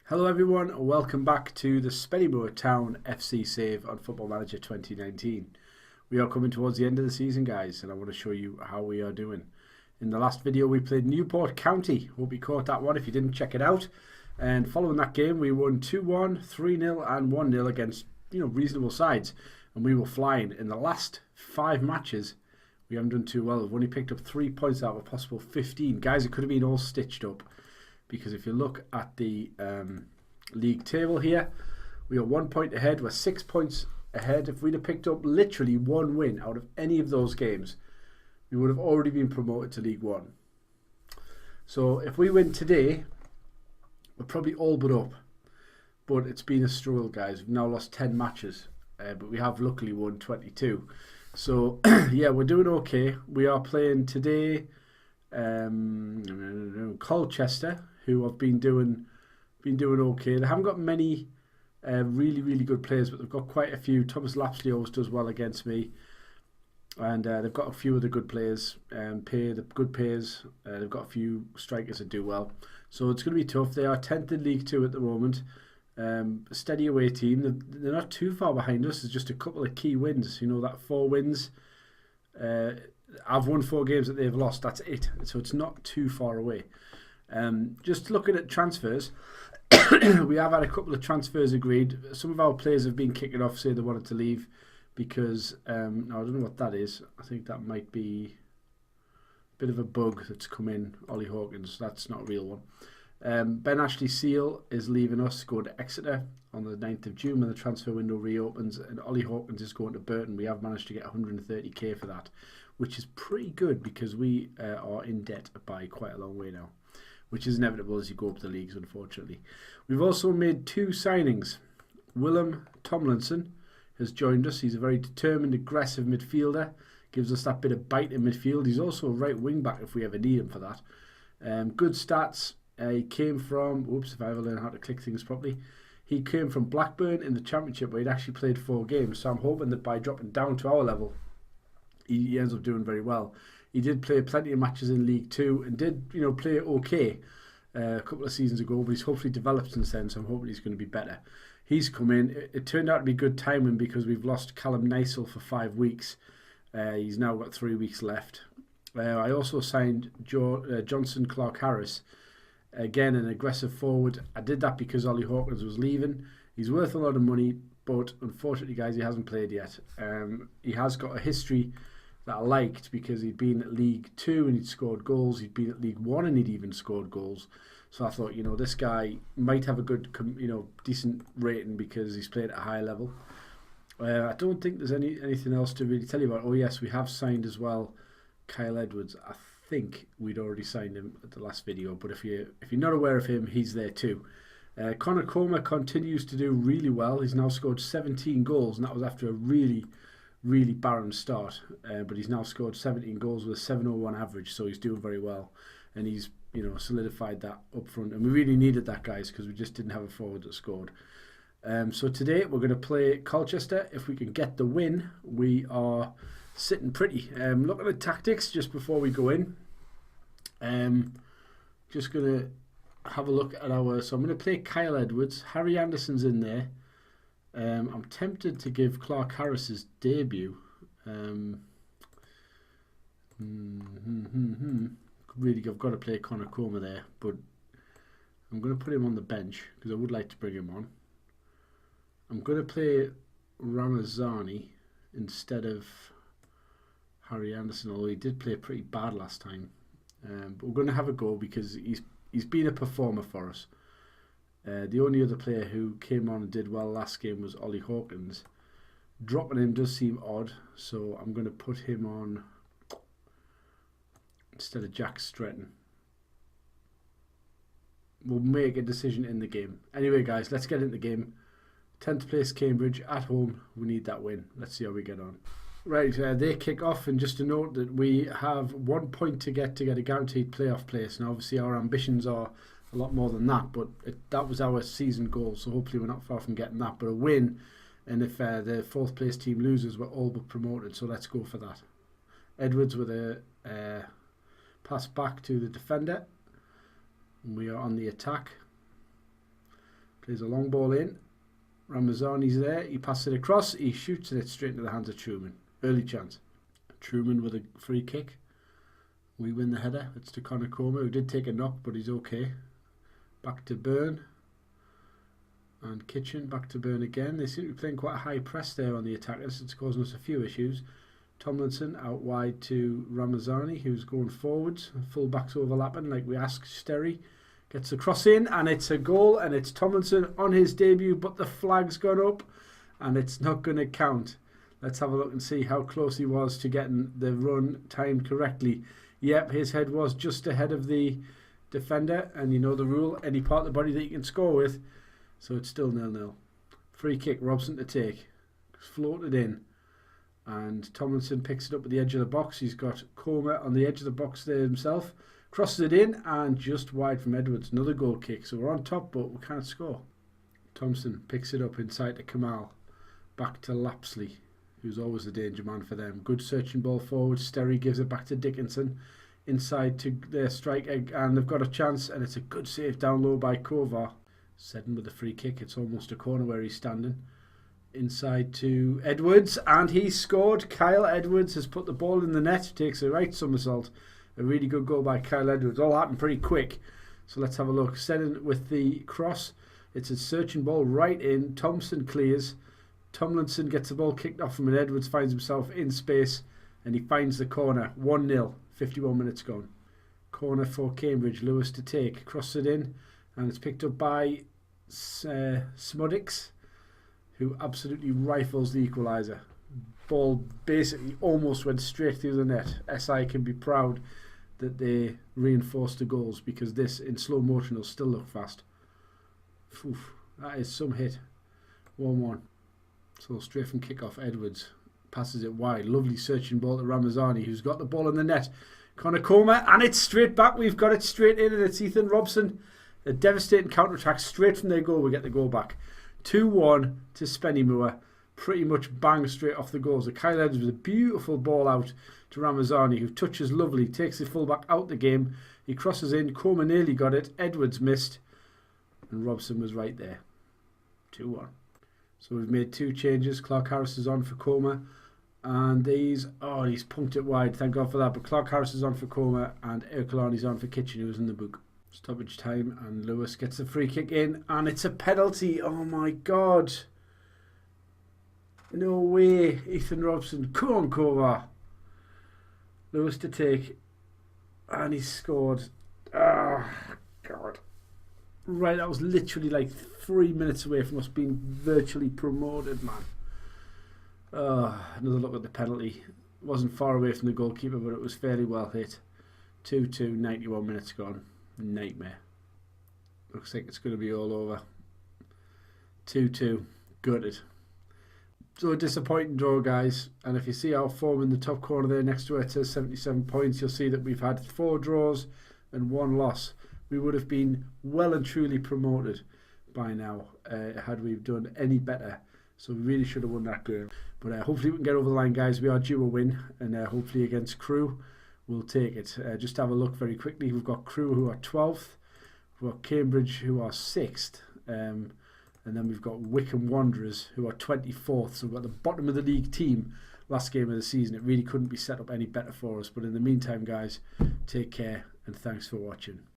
Hello everyone, and welcome back to the Spennymoor Town FC save on Football Manager 2019. We are coming towards the end of the season, guys, and I want to show you how we are doing. In the last video we played Newport County. Hope you caught that one if you didn't, check it out. And following that game we won 2-1, 3-0 and 1-0 against reasonable sides. And we were flying. In the last 5 matches we haven't done too well. We've only picked up 3 points out of a possible 15. Guys, it could have been all stitched up. Because if you look at the league table here, we are 1 point ahead. We're 6 points ahead. If we'd have picked up literally 1 win out of any of those games, we would have already been promoted to League One. So if we win today, we're probably all but up. But it's been a struggle, guys. We've now lost 10 matches, but we have luckily won 22. So yeah, we're doing okay. We are playing today Colchester, who have been doing okay. They haven't got many really good players, but they've got quite a few. Thomas Lapsley always does well against me, and they've got a few other good players. Good players. They've got a few strikers that do well, so it's going to be tough. They are 10th in League 2 at the moment. A steady away team. They're not too far behind us. There's just a couple of key wins. You know, that 4 wins. I've won 4 games that they've lost. That's it. So it's not too far away. Just looking at transfers, we have had a couple of transfers agreed. Some of our players have been kicking off, say they wanted to leave because no, I don't know what that is. I think that might be a bit of a bug that's come in. Ollie Hawkins, that's not a real one. Ben Ashley Seal is leaving us to go to Exeter on the 9th of June when the transfer window reopens, and Ollie Hawkins is going to Burton. We have managed to get 130k for that, which is pretty good because we are in debt by quite a long way now, which is inevitable as you go up the leagues, unfortunately. We've also made 2 signings. Willem Tomlinson has joined us. He's a very determined, aggressive midfielder. Gives us that bit of bite in midfield. He's also a right wing back if we ever need him for that. Good stats. He came from, whoops, if I ever learn how to click things properly. He came from Blackburn in the Championship where he'd actually played 4 games. So I'm hoping that by dropping down to our level, he ends up doing very well. He did play plenty of matches in League 2 and did, play okay a couple of seasons ago, but he's hopefully developed since then, so I'm hoping he's going to be better. He's come in. It turned out to be good timing because we've lost Callum Nysel for 5 weeks. He's now got 3 weeks left. I also signed Johnson Clark-Harris, again an aggressive forward. I did that because Ollie Hawkins was leaving. He's worth a lot of money, but unfortunately, guys, he hasn't played yet. He has got a history that I liked because he'd been at League 2 and he'd scored goals. He'd been at League 1 and he'd even scored goals. So I thought, this guy might have a good, decent rating because he's played at a high level. I don't think there's anything else to really tell you about. Oh yes, we have signed as well Kyle Edwards. I think we'd already signed him at the last video, but if you're not aware of him, he's there too. Connor Comer continues to do really well. He's now scored 17 goals, and that was after a really barren start, but he's now scored 17 goals with a 701 average, so he's doing very well, and he's solidified that up front, and we really needed that, guys, because we just didn't have a forward that scored. So today we're going to play Colchester. If we can get the win, we are sitting pretty. Looking at tactics just before we go in, just going to have a look at so I'm going to play Kyle Edwards. Harry Anderson's in there. I'm tempted to give Clark Harris's debut. Really, I've got to play Connor Comer there, but I'm going to put him on the bench because I would like to bring him on. I'm going to play Ramazani instead of Harry Anderson, although he did play pretty bad last time. But we're going to have a go because he's been a performer for us. The only other player who came on and did well last game was Ollie Hawkins. Dropping him does seem odd, so I'm going to put him on instead of Jack Stretton. We'll make a decision in the game. Anyway, guys, let's get into the game. 10th place Cambridge at home. We need that win. Let's see how we get on. Right, they kick off, and just to note that we have 1 point to get a guaranteed playoff place. Now, obviously, our ambitions are a lot more than that, but that was our season goal, so hopefully we're not far from getting that. But a win, and if the 4th place team loses, we're all but promoted, so let's go for that. Edwards with a pass back to the defender. We are on the attack. Plays a long ball in. Ramazani's there. He passes it across. He shoots it straight into the hands of Truman. Early chance. Truman with a free kick. We win the header. It's to Connor Comer, who did take a knock, but he's okay. Back to Byrne. And Kitchen back to Byrne again. They seem to be playing quite a high press there on the attackers. It's causing us a few issues. Tomlinson out wide to Ramazani, who's going forwards. Full backs overlapping like we asked. Sterry gets the cross in, and it's a goal, and it's Tomlinson on his debut, but the flag's gone up and it's not going to count. Let's have a look and see how close he was to getting the run timed correctly. Yep, his head was just ahead of the defender, and you know the rule, any part of the body that you can score with. So it's still 0-0. Free kick, Robson to take. Floated in. And Tomlinson picks it up at the edge of the box. He's got Comer on the edge of the box there himself. Crosses it in and just wide from Edwards. Another goal kick. So we're on top, but we can't score. Thompson picks it up inside to Kamal. Back to Lapsley, who's always the danger man for them. Good searching ball forward. Sterry gives it back to Dickinson. Inside to their striker, and they've got a chance, and it's a good save down low by Kovar. Seddon with a free kick. It's almost a corner where he's standing. Inside to Edwards, and he's scored. Kyle Edwards has put the ball in the net, takes a right somersault. A really good goal by Kyle Edwards. All happened pretty quick. So let's have a look. Seddon with the cross. It's a searching ball right in. Thompson clears. Tomlinson gets the ball kicked off him, and Edwards finds himself in space, and he finds the corner. 1-0. 51 minutes gone. Corner for Cambridge. Lewis to take. Crosses it in, and it's picked up by Smudix, who absolutely rifles the equaliser. Ball basically almost went straight through the net. SI can be proud that they reinforced the goals, because this in slow motion will still look fast. Oof, that is some hit. 1-1. So straight from kick-off, Edwards passes it wide. Lovely searching ball to Ramazani, who's got the ball in the net. Connor Comer, and it's straight back. We've got it straight in, and it's Ethan Robson. A devastating counter-attack straight from their goal. We get the goal back. 2-1 to Spennymoor. Pretty much bang straight off the goals. The Kyle Edwards with a beautiful ball out to Ramazani, who touches lovely, takes the fullback out the game. He crosses in. Comer nearly got it. Edwards missed, and Robson was right there. 2-1. So we've made two changes. Clark Harris is on for Comer, and he's punked it wide. Thank God for that. But Clark Harris is on for Comer, and Ercolani's on for Kitchen, who was in the book. Stoppage time, and Lewis gets a free kick in, and it's a penalty. Oh my God. No way, Ethan Robson. Come on, Kovar. Lewis to take, and he scored. Oh, God. Right, that was literally like 3 minutes away from us being virtually promoted, man. Another look at the penalty. It wasn't far away from the goalkeeper, but it was fairly well hit. 2-2, 91 minutes gone. Nightmare. Looks like it's going to be all over. 2-2. Gutted. So a disappointing draw, guys. And if you see our form in the top corner there next to it, it says 77 points. You'll see that we've had 4 draws and 1 loss. We would have been well and truly promoted by now had we done any better. So we really should have won that game. But hopefully we can get over the line, guys. We are due a win, and hopefully against Crewe we'll take it. Just have a look very quickly. We've got Crewe, who are 12th. We've got Cambridge, who are 6th. And then we've got Wycombe Wanderers, who are 24th. So we've got the bottom of the league team last game of the season. It really couldn't be set up any better for us. But in the meantime, guys, take care, and thanks for watching.